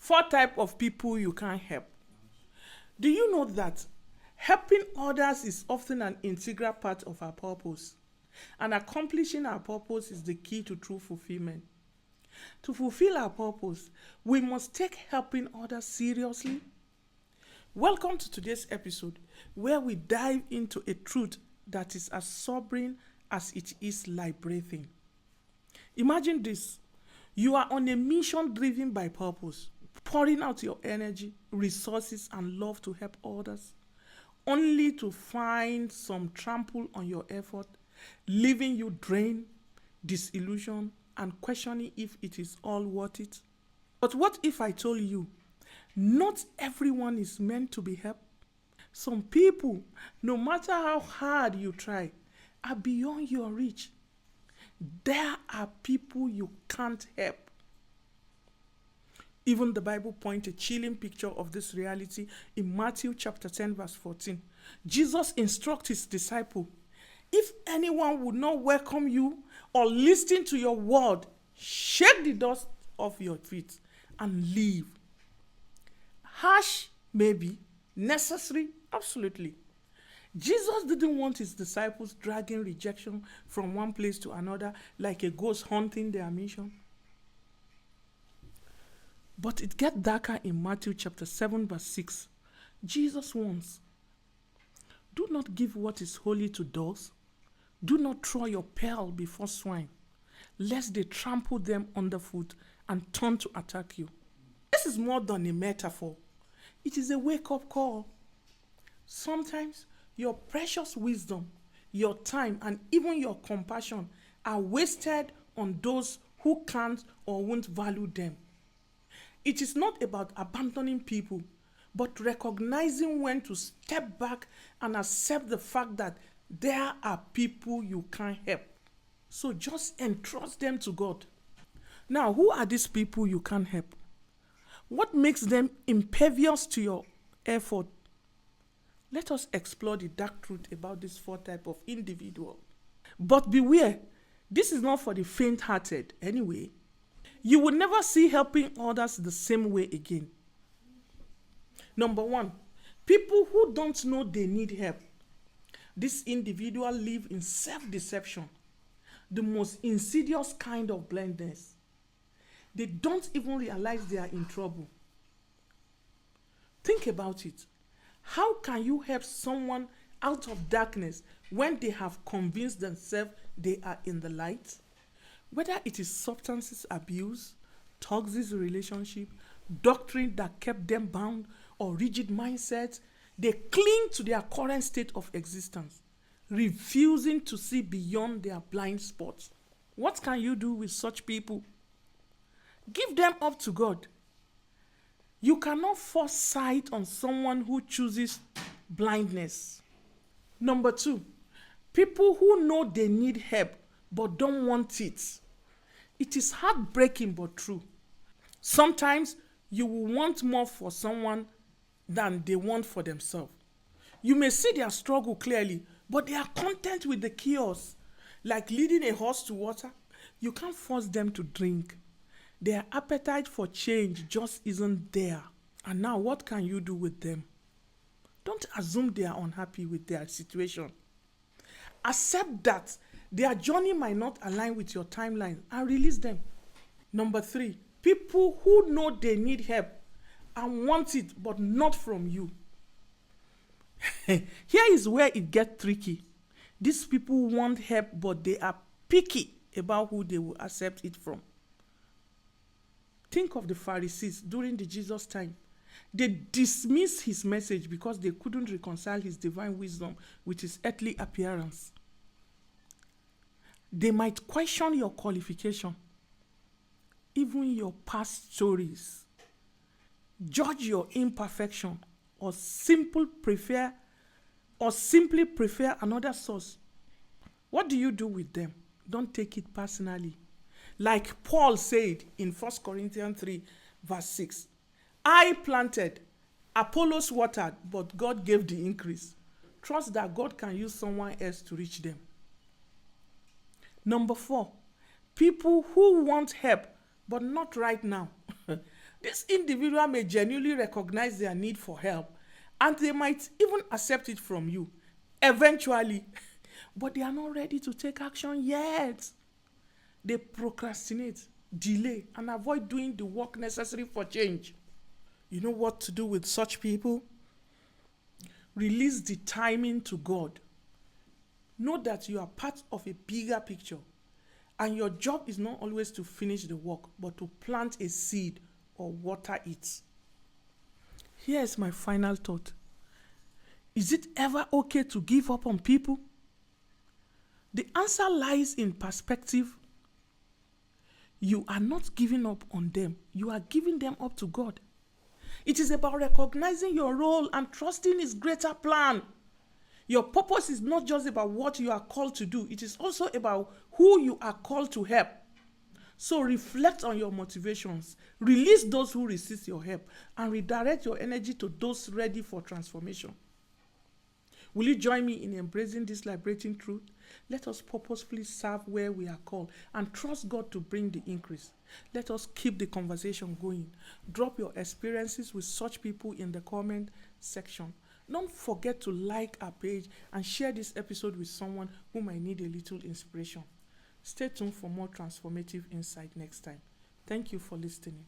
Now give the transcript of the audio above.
Four types of people you can't help. Do you know that helping others is often an integral part of our purpose? And accomplishing our purpose is the key to true fulfillment. To fulfill our purpose, we must take helping others seriously. Welcome to today's episode, where we dive into a truth that is as sobering as it is liberating. Imagine this. You are on a mission driven by purpose, pouring out your energy, resources, and love to help others, only to find some trample on your effort, leaving you drained, disillusioned, and questioning if it is all worth it. But what if I told you, not everyone is meant to be helped? Some people, no matter how hard you try, are beyond your reach. There are people you can't help. Even the Bible points a chilling picture of this reality in Matthew chapter 10 verse 14. Jesus instructs his disciples, if anyone would not welcome you or listen to your word, shake the dust off your feet and leave. Harsh, maybe. Necessary, absolutely. Jesus didn't want his disciples dragging rejection from one place to another like a ghost haunting their mission. But it gets darker in Matthew chapter 7 verse 6. Jesus warns, do not give what is holy to dogs. Do not throw your pearl before swine, lest they trample them underfoot and turn to attack you. This is more than a metaphor. It is a wake-up call. Sometimes your precious wisdom, your time, and even your compassion are wasted on those who can't or won't value them. It is not about abandoning people, but recognizing when to step back and accept the fact that there are people you can't help. So just entrust them to God. Now, who are these people you can't help? What makes them impervious to your effort? Let us explore the dark truth about these four types of individual. But beware, this is not for the faint-hearted anyway. You will never see helping others the same way again. Number one, people who don't know they need help. This individual live in self-deception, the most insidious kind of blindness. They don't even realize they are in trouble. Think about it. How can you help someone out of darkness when they have convinced themselves they are in the light? Whether it is substances abuse, toxic relationship, doctrine that kept them bound, or rigid mindsets, they cling to their current state of existence, refusing to see beyond their blind spots. What can you do with such people? Give them up to God. You cannot force sight on someone who chooses blindness. Number two, people who know they need help but don't want it. It is heartbreaking but true. Sometimes you will want more for someone than they want for themselves. You may see their struggle clearly, but they are content with the chaos. Like leading a horse to water, you can't force them to drink. Their appetite for change just isn't there. And now what can you do with them? Don't assume they are unhappy with their situation. Accept that their journey might not align with your timeline and release them. Number three, people who know they need help and want it but not from you. Here is where it gets tricky. These people want help but they are picky about who they will accept it from. Think of the Pharisees during the Jesus time. They dismissed his message because they couldn't reconcile his divine wisdom with his earthly appearance. They might question your qualification, even your past stories, judge your imperfection, or simply prefer another source. What do you do with them? Don't take it personally. Like Paul said in 1 Corinthians 3, verse 6, I planted, Apollos watered, but God gave the increase. Trust that God can use someone else to reach them. Number 4, people who want help, but not right now. This individual may genuinely recognize their need for help and they might even accept it from you eventually, but they are not ready to take action yet. They procrastinate, delay, and avoid doing the work necessary for change. You know what to do with such people? Release the timing to God. Know that you are part of a bigger picture, and your job is not always to finish the work, but to plant a seed or water it. Here is my final thought. Is it ever okay to give up on people? The answer lies in perspective. You are not giving up on them, you are giving them up to God. It is about recognizing your role and trusting His greater plan. Your purpose is not just about what you are called to do, it is also about who you are called to help. So reflect on your motivations, release those who resist your help, and redirect your energy to those ready for transformation. Will you join me in embracing this liberating truth? Let us purposefully serve where we are called and trust God to bring the increase. Let us keep the conversation going. Drop your experiences with such people in the comment section. Don't forget to like our page and share this episode with someone who might need a little inspiration. Stay tuned for more transformative insight next time. Thank you for listening.